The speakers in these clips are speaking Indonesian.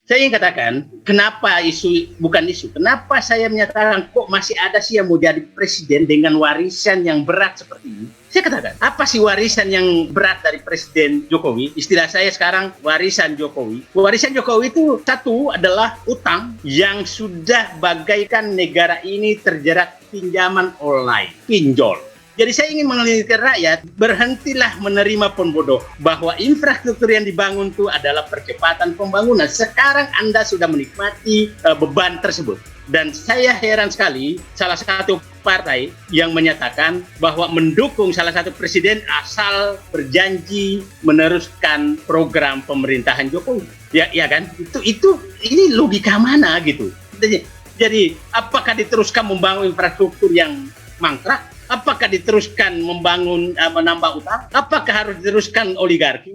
Saya ingin katakan, kenapa kenapa saya menyatakan kok masih ada sih yang mau jadi presiden dengan warisan yang berat seperti ini? Saya katakan, apa sih warisan yang berat dari Presiden Jokowi? Istilah saya sekarang warisan Jokowi. Warisan Jokowi itu satu adalah utang yang sudah bagaikan negara ini terjerat pinjaman online, pinjol. Jadi saya ingin mengingatkan rakyat, berhentilah menerima pembodoh bahwa infrastruktur yang dibangun itu adalah percepatan pembangunan. Sekarang Anda sudah menikmati beban tersebut. Dan saya heran sekali salah satu partai yang menyatakan bahwa mendukung salah satu presiden asal berjanji meneruskan program pemerintahan Jokowi. Ya kan? Ini logika mana gitu. Jadi apakah diteruskan membangun infrastruktur yang mangkrak? Apakah diteruskan menambah utang? Apakah harus diteruskan oligarki?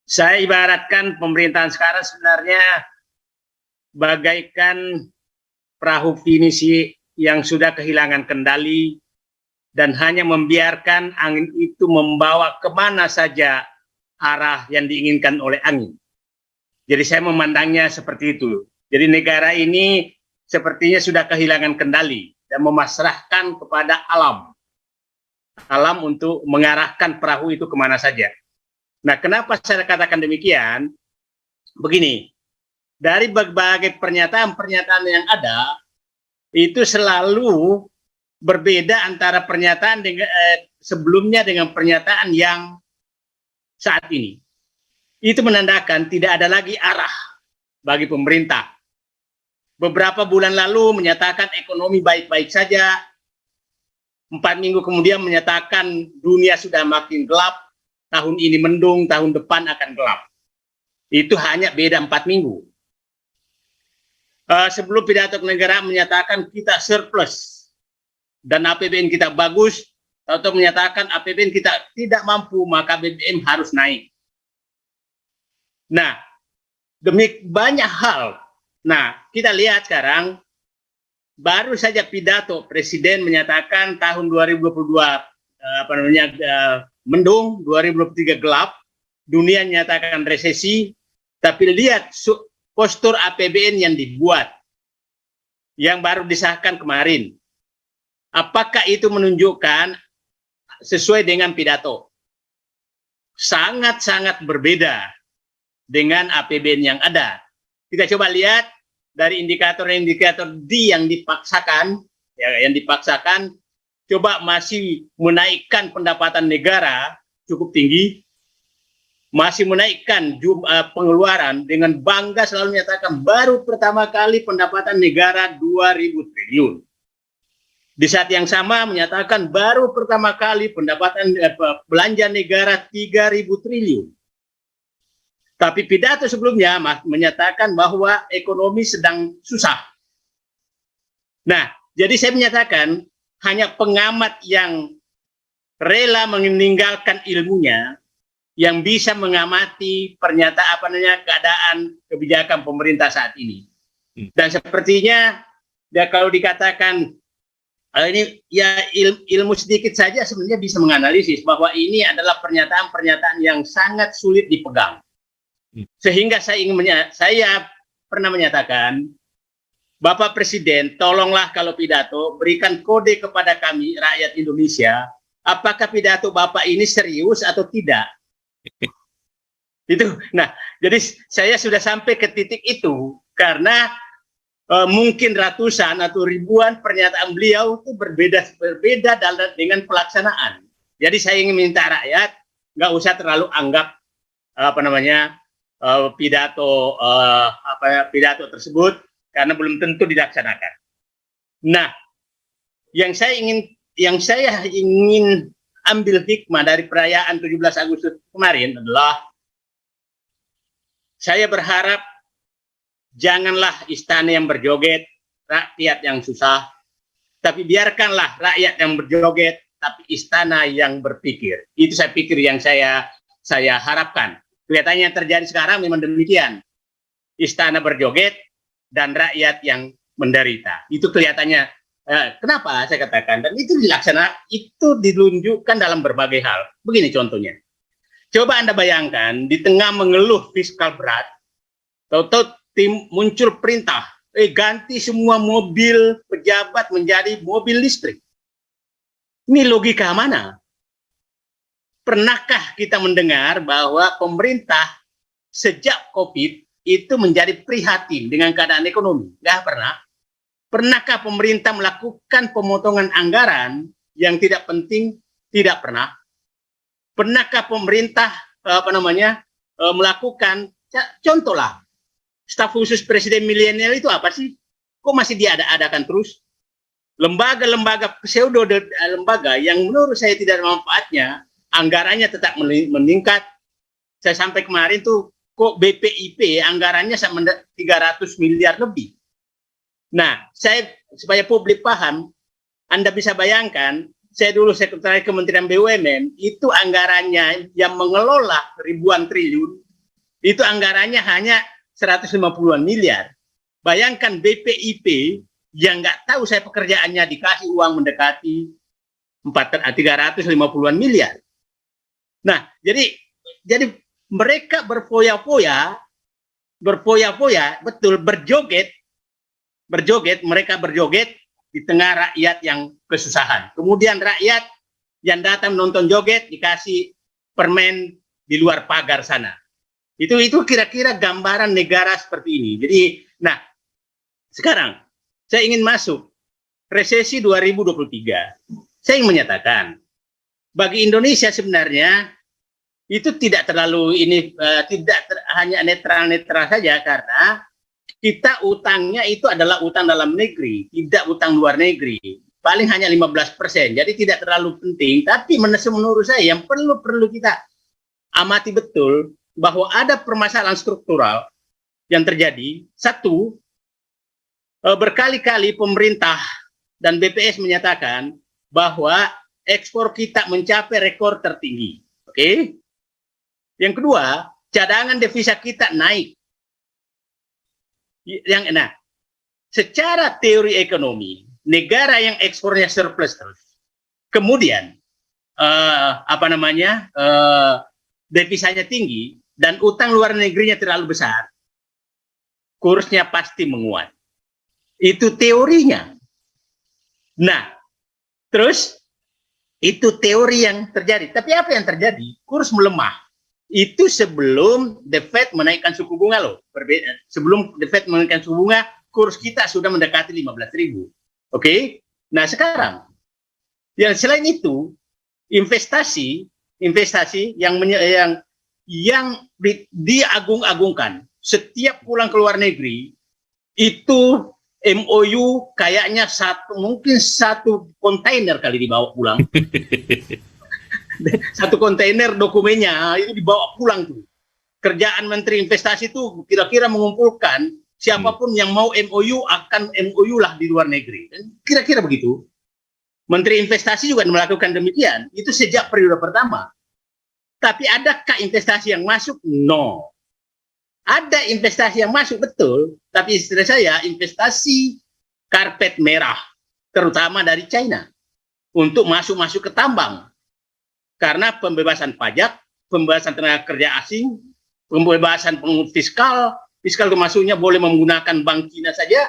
Saya ibaratkan pemerintahan sekarang sebenarnya bagaikan perahu finisi yang sudah kehilangan kendali dan hanya membiarkan angin itu membawa kemana saja arah yang diinginkan oleh angin. Jadi saya memandangnya seperti itu. Jadi negara ini sepertinya sudah kehilangan kendali dan memasrahkan kepada alam untuk mengarahkan perahu itu kemana saja. Nah, kenapa saya katakan demikian? Begini, dari berbagai pernyataan-pernyataan yang ada, itu selalu berbeda antara pernyataan sebelumnya dengan pernyataan yang saat ini. Itu menandakan tidak ada lagi arah bagi pemerintah. Beberapa bulan lalu menyatakan ekonomi baik-baik saja, 4 minggu kemudian menyatakan dunia sudah makin gelap, tahun ini mendung, tahun depan akan gelap. Itu hanya beda 4 minggu. Sebelum pidato kenegaraan menyatakan kita surplus dan APBN kita bagus, atau menyatakan APBN kita tidak mampu, maka BBM harus naik. Nah, demi banyak hal. Nah, kita lihat sekarang, baru saja pidato Presiden menyatakan tahun 2022 mendung, 2023 gelap, dunia menyatakan resesi, tapi lihat postur APBN yang dibuat, yang baru disahkan kemarin. Apakah itu menunjukkan sesuai dengan pidato? Sangat-sangat berbeda dengan APBN yang ada. Kita coba lihat dari indikator-indikator yang dipaksakan, coba masih menaikkan pendapatan negara cukup tinggi, masih menaikkan pengeluaran dengan bangga selalu menyatakan baru pertama kali pendapatan negara 2.000 triliun. Di saat yang sama menyatakan baru pertama kali pendapatan belanja negara 3.000 triliun. Tapi pidato sebelumnya menyatakan bahwa ekonomi sedang susah. Nah, jadi saya menyatakan hanya pengamat yang rela meninggalkan ilmunya yang bisa mengamati keadaan kebijakan pemerintah saat ini. Dan sepertinya kalau dikatakan ini ya ilmu sedikit saja sebenarnya bisa menganalisis bahwa ini adalah pernyataan-pernyataan yang sangat sulit dipegang. Sehingga saya pernah menyatakan, Bapak Presiden, tolonglah kalau pidato berikan kode kepada kami rakyat Indonesia, apakah pidato Bapak ini serius atau tidak? Itu. Nah, jadi saya sudah sampai ke titik itu karena mungkin ratusan atau ribuan pernyataan beliau itu berbeda dengan pelaksanaan. Jadi saya ingin minta rakyat nggak usah terlalu anggap pidato tersebut karena belum tentu dilaksanakan. Nah, yang saya ingin ambil hikmah dari perayaan 17 Agustus kemarin adalah saya berharap janganlah istana yang berjoget, rakyat yang susah, tapi biarkanlah rakyat yang berjoget, tapi istana yang berpikir. Itu saya pikir yang saya harapkan. Kelihatannya yang terjadi sekarang memang demikian. Istana berjoget dan rakyat yang menderita. Itu kelihatannya. Kenapa saya katakan? Dan itu dilunjukkan dalam berbagai hal. Begini contohnya. Coba Anda bayangkan, di tengah mengeluh fiskal berat, tahu-tahu muncul perintah, ganti semua mobil pejabat menjadi mobil listrik. Ini logika mana? Pernahkah kita mendengar bahwa pemerintah sejak COVID itu menjadi prihatin dengan keadaan ekonomi? Nggak pernah. Pernahkah pemerintah melakukan pemotongan anggaran yang tidak penting? Tidak pernah. Pernahkah pemerintah melakukan, contohlah, staf khusus presiden milenial itu apa sih? Kok masih diada-adakan terus? Lembaga-lembaga pseudo lembaga yang menurut saya tidak ada manfaatnya, anggarannya tetap meningkat. Saya sampai kemarin tuh kok BPIP anggarannya sama 300 miliar lebih. Nah, supaya publik paham, Anda bisa bayangkan, saya dulu sekretaris Kementerian BUMN, itu anggarannya yang mengelola ribuan triliun, itu anggarannya hanya 150-an miliar. Bayangkan BPIP yang nggak tahu saya pekerjaannya dikasih uang mendekati 350-an miliar. Nah, jadi mereka berfoya-foya, betul mereka berjoget di tengah rakyat yang kesusahan. Kemudian rakyat yang datang nonton joget dikasih permen di luar pagar sana. Itu kira-kira gambaran negara seperti ini. Jadi, nah, sekarang saya ingin masuk resesi 2023. Saya ingin menyatakan bagi Indonesia sebenarnya itu tidak terlalu hanya netral saja karena kita utangnya itu adalah utang dalam negeri, tidak utang luar negeri. Paling hanya 15%. Jadi tidak terlalu penting, tapi menurut saya yang perlu kita amati betul bahwa ada permasalahan struktural yang terjadi. Satu, berkali-kali pemerintah dan BPS menyatakan bahwa ekspor kita mencapai rekor tertinggi. Oke? Yang kedua, cadangan devisa kita naik. Nah, secara teori ekonomi, negara yang ekspornya surplus terus, kemudian devisanya tinggi dan utang luar negerinya terlalu besar, kursnya pasti menguat. Itu teorinya. Nah, terus itu teori yang terjadi. Tapi apa yang terjadi? Kurs melemah. Itu sebelum The Fed menaikkan suku bunga loh. Sebelum The Fed menaikkan suku bunga, kurs kita sudah mendekati 15.000. Oke? Nah, sekarang yang selain itu investasi yang diagung-agungkan. Setiap pulang ke luar negeri itu MOU kayaknya mungkin satu kontainer kali dibawa pulang. Satu kontainer dokumennya itu dibawa pulang tuh. kerjaan Menteri Investasi itu kira-kira mengumpulkan siapapun yang mau MOU akan MOU lah di luar negeri. Kira-kira begitu. Menteri Investasi juga melakukan demikian. Itu sejak periode pertama. Tapi adakah investasi yang masuk? No. Ada investasi yang masuk, betul. Tapi istilah saya investasi karpet merah. Terutama dari China. Untuk masuk-masuk ke tambang. Karena pembebasan pajak, pembebasan tenaga kerja asing, pembebasan pungut fiskal itu masuknya boleh menggunakan bank Cina saja.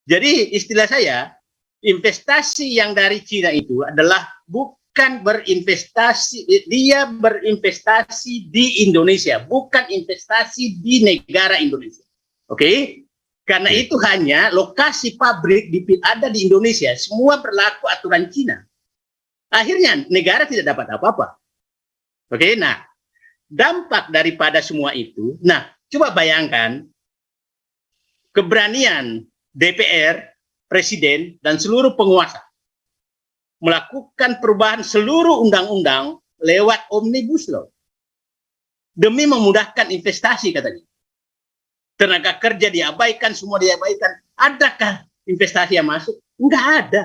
Jadi istilah saya, investasi yang dari Cina itu adalah bukan berinvestasi, dia berinvestasi di Indonesia, bukan investasi di negara Indonesia. Oke? Karena itu hanya lokasi pabrik ada di Indonesia, semua berlaku aturan Cina. Akhirnya negara tidak dapat apa-apa. Oke, nah dampak daripada semua itu, nah coba bayangkan keberanian DPR, Presiden, dan seluruh penguasa melakukan perubahan seluruh undang-undang lewat Omnibus Law demi memudahkan investasi katanya. Tenaga kerja diabaikan, semua diabaikan. Adakah investasi yang masuk? Enggak ada.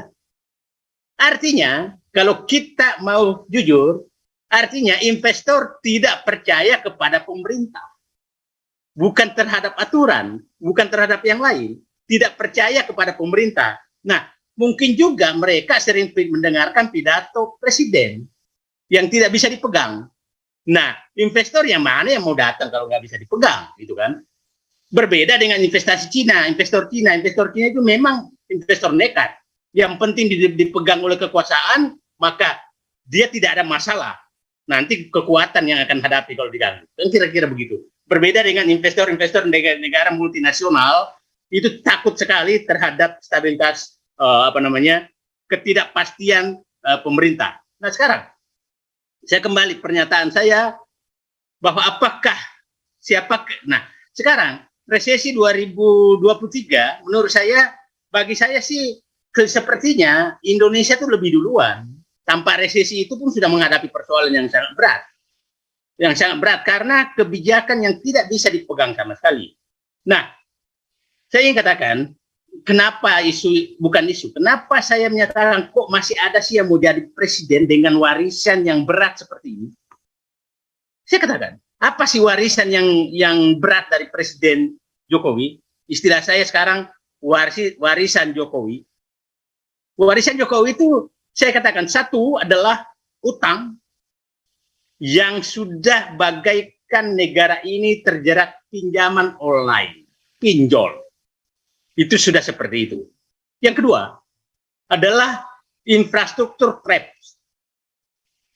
Artinya, kalau kita mau jujur, artinya investor tidak percaya kepada pemerintah. Bukan terhadap aturan, bukan terhadap yang lain. Tidak percaya kepada pemerintah. Nah, mungkin juga mereka sering mendengarkan pidato presiden yang tidak bisa dipegang. Nah, investor yang mana yang mau datang kalau nggak bisa dipegang, gitu kan? Berbeda dengan investasi Cina, investor Cina itu memang investor nekat. Yang penting dipegang oleh kekuasaan, maka dia tidak ada masalah. Nanti kekuatan yang akan hadapi kalau diganggu. Dan kira-kira begitu. Berbeda dengan investor-investor negara multinasional, itu takut sekali terhadap stabilitas ketidakpastian pemerintah. Nah sekarang, saya kembali pernyataan saya bahwa nah sekarang resesi 2023 menurut saya, bagi saya sih sepertinya Indonesia itu lebih duluan. Tanpa resesi itu pun sudah menghadapi persoalan yang sangat berat. Yang sangat berat karena kebijakan yang tidak bisa dipegang sama sekali. Nah, saya ingin katakan, kenapa kenapa saya menyatakan kok masih ada sih yang mau jadi presiden dengan warisan yang berat seperti ini? Saya katakan, apa sih warisan yang berat dari Presiden Jokowi? Istilah saya sekarang warisan Jokowi. Warisan Jokowi itu saya katakan satu adalah utang yang sudah bagaikan negara ini terjerat pinjaman online, pinjol. Itu sudah seperti itu. Yang kedua adalah infrastruktur traps.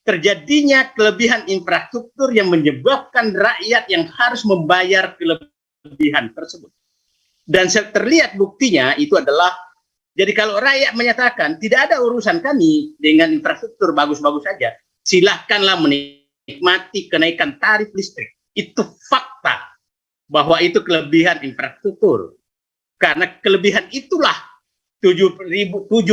Terjadinya kelebihan infrastruktur yang menyebabkan rakyat yang harus membayar kelebihan tersebut. Dan terlihat buktinya itu adalah, jadi kalau rakyat menyatakan tidak ada urusan kami dengan infrastruktur bagus-bagus saja, silahkanlah menikmati kenaikan tarif listrik. Itu fakta bahwa itu kelebihan infrastruktur. Karena kelebihan itulah 7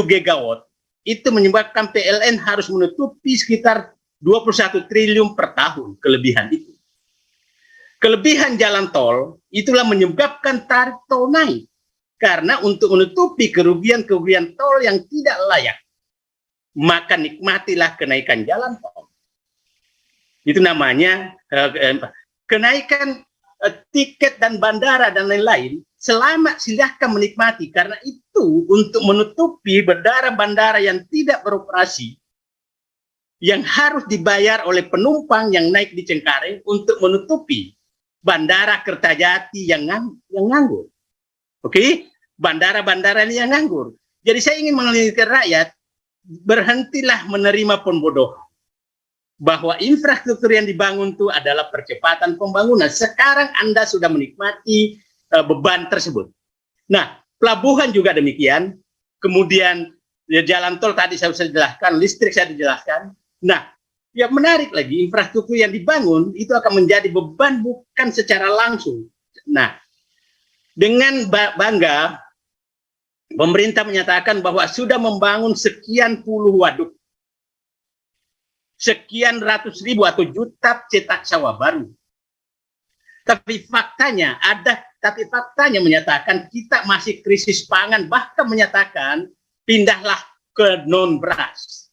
gigawatt itu menyebabkan PLN harus menutupi sekitar 21 triliun per tahun kelebihan itu. Kelebihan jalan tol itulah menyebabkan tarif tol naik. Karena untuk menutupi kerugian-kerugian tol yang tidak layak, maka nikmatilah kenaikan jalan tol. Itu namanya kenaikan tiket dan bandara dan lain-lain. Silahkan menikmati, karena itu untuk menutupi bandara-bandara yang tidak beroperasi, yang harus dibayar oleh penumpang yang naik di Cengkareng untuk menutupi bandara Kertajati yang nganggur. Oke, bandara-bandara ini yang nganggur. Jadi saya ingin mengingatkan rakyat, berhentilah menerima pembodohan. Bahwa infrastruktur yang dibangun itu adalah percepatan pembangunan. Sekarang Anda sudah menikmati beban tersebut. Nah, pelabuhan juga demikian. Kemudian ya, jalan tol tadi saya sudah jelaskan, listrik saya dijelaskan. Nah, yang menarik lagi, infrastruktur yang dibangun itu akan menjadi beban bukan secara langsung. Nah, dengan bangga, pemerintah menyatakan bahwa sudah membangun sekian puluh waduk, sekian ratus ribu atau juta cetak sawah baru. Tapi faktanya menyatakan kita masih krisis pangan, bahkan menyatakan pindahlah ke non beras.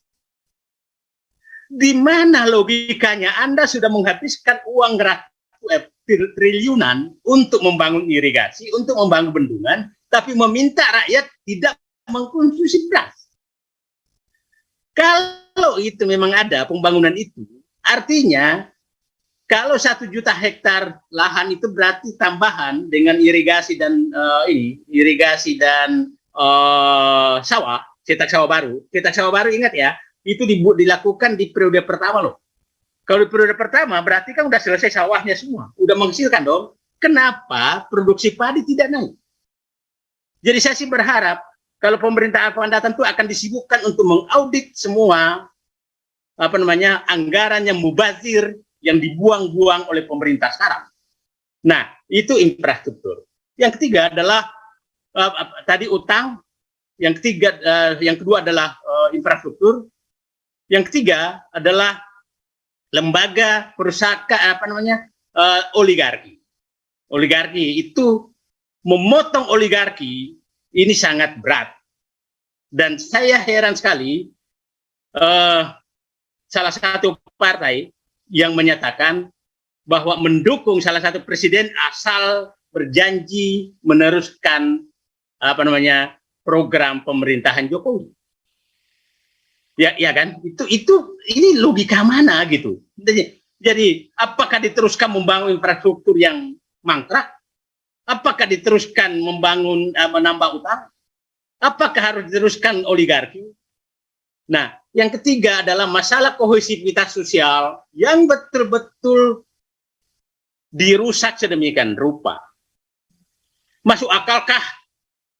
Di mana logikanya Anda sudah menghabiskan uang triliunan untuk membangun irigasi, untuk membangun bendungan, tapi meminta rakyat tidak mengkonsumsi beras. Kalau itu memang ada pembangunan itu, artinya kalau 1 juta hektar lahan itu berarti tambahan dengan irigasi dan sawah, cetak sawah baru. Cetak sawah baru ingat ya, itu dilakukan di periode pertama loh. Kalau di periode pertama berarti kan udah selesai sawahnya semua, udah menghasilkan dong. Kenapa produksi padi tidak naik? Jadi saya sih berharap kalau pemerintah akan datang itu akan disibukkan untuk mengaudit semua anggaran yang mubazir yang dibuang-buang oleh pemerintah sekarang. Nah, itu infrastruktur. Yang ketiga adalah tadi utang, yang kedua adalah infrastruktur, yang ketiga adalah lembaga perusahaan oligarki. Oligarki itu memotong oligarki ini sangat berat. Dan saya heran sekali salah satu partai yang menyatakan bahwa mendukung salah satu presiden asal berjanji meneruskan program pemerintahan Jokowi. Ya kan? Ini logika mana gitu. Jadi apakah diteruskan membangun infrastruktur yang mangkrak? Apakah diteruskan membangun menambah utang? Apakah harus diteruskan oligarki? Nah, yang ketiga adalah masalah kohesivitas sosial yang betul-betul dirusak sedemikian rupa. Masuk akalkah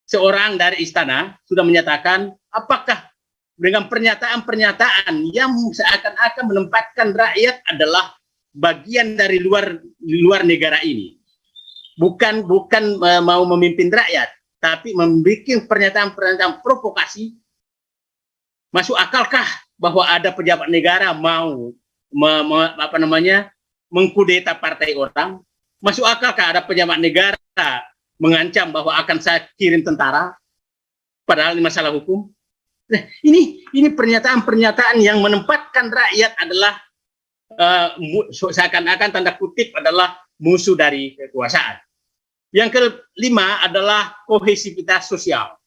seorang dari istana sudah menyatakan, apakah dengan pernyataan-pernyataan yang seakan-akan menempatkan rakyat adalah bagian dari luar negara ini, bukan mau memimpin rakyat, tapi membuat pernyataan-pernyataan provokasi. Masuk akalkah bahwa ada pejabat negara mau mengkudeta partai orang? Masuk akalkah ada pejabat negara mengancam bahwa akan saya kirim tentara? Padahal ini masalah hukum. Nah, ini pernyataan-pernyataan yang menempatkan rakyat adalah seakan-akan tanda kutip adalah musuh dari kekuasaan. Yang kelima adalah kohesivitas sosial.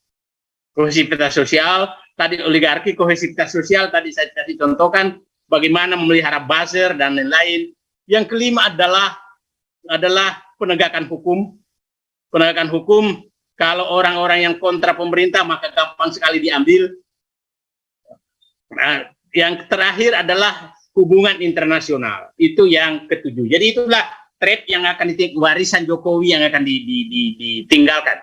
Kohesivitas sosial, tadi oligarki, kohesivitas sosial, tadi saya contohkan bagaimana memelihara buzzer dan lain-lain. Yang kelima adalah penegakan hukum. Penegakan hukum, kalau orang-orang yang kontra pemerintah maka gampang sekali diambil. Nah, yang terakhir adalah hubungan internasional. Itu yang ketujuh. Jadi itulah trait yang akan warisan Jokowi yang akan ditinggalkan.